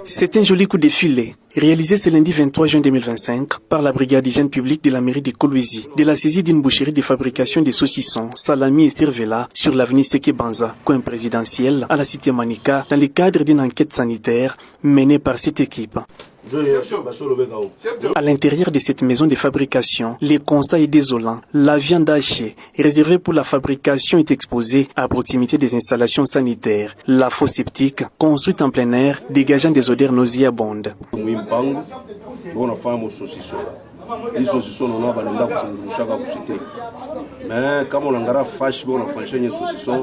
C'est un joli coup de filet, réalisé ce lundi 23 juin 2025 par la brigade d'hygiène publique de la mairie de Kolwezi, de la saisie d'une boucherie de fabrication de saucissons, salami et cervella sur l'avenue Seke-Banza, coin présidentiel à la cité Manika, dans le cadre d'une enquête sanitaire menée par cette équipe. À l'intérieur de cette maison de fabrication, le constat est désolant. La viande hachée, réservée pour la fabrication, est exposée à proximité des installations sanitaires. La fosse septique, construite en plein air, dégageant des odeurs nauséabondes.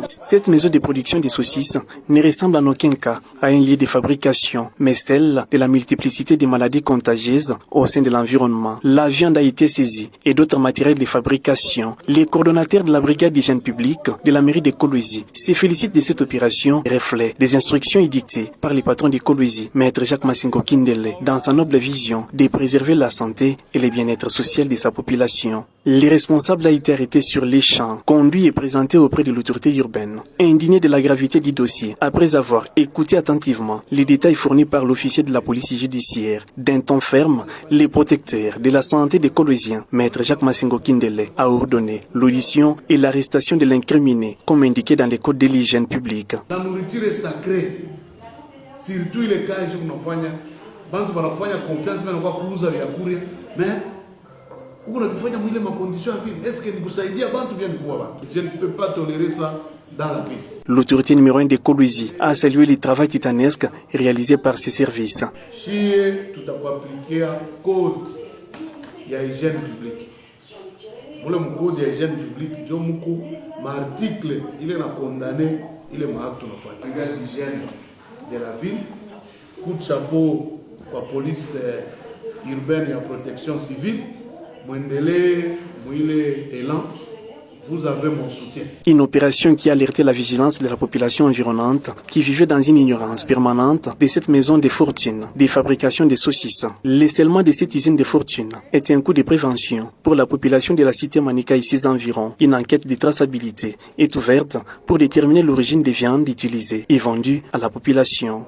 Cette maison de production de saucisses ne ressemble en aucun cas à un lieu de fabrication, mais celle de la multiplicité des maladies contagieuses au sein de l'environnement. La viande a été saisie et d'autres matériels de fabrication. Les coordonnateurs de la brigade d'hygiène publique de la mairie de Kolwezi se félicitent de cette opération, reflet des instructions éditées par le patron de Kolwezi, maître Jacques Massingo Kindele, dans sa noble vision de préserver la santé et le bien-être social de sa population. Les responsables a été arrêtés sur les champs, conduits et présentés auprès de l'autorité urbaine. Indigné de la gravité du dossier, après avoir écouté attentivement les détails fournis par l'officier de la police judiciaire, d'un ton ferme, les protecteurs de la santé des Kolweziens, maître Jacques Massingo Kindele, a ordonné l'audition et l'arrestation de l'incriminé, comme indiqué dans les codes de l'hygiène publique. La nourriture est sacrée, surtout les cas où nous faisons confiance, mais je ne peux pas tolérer ça dans la vie. L'autorité numéro 1 de Kolwezi a salué le travail titanesque réalisé par ses services. Si tout a appliqué à code, il y a hygiène publique. Pour le code de hygiène publique, l'article, il est condamné, il est marqué dans la l'hygiène de la ville. Coup de chapeau pour la police urbaine et la protection civile. Vous avez mon soutien. Une opération qui a alerté la vigilance de la population environnante qui vivait dans une ignorance permanente de cette maison de fortune, de fabrication de saucisses. L'essailement de cette usine de fortune est un coup de prévention pour la population de la cité Manika et ses environs. Une enquête de traçabilité est ouverte pour déterminer l'origine des viandes utilisées et vendues à la population.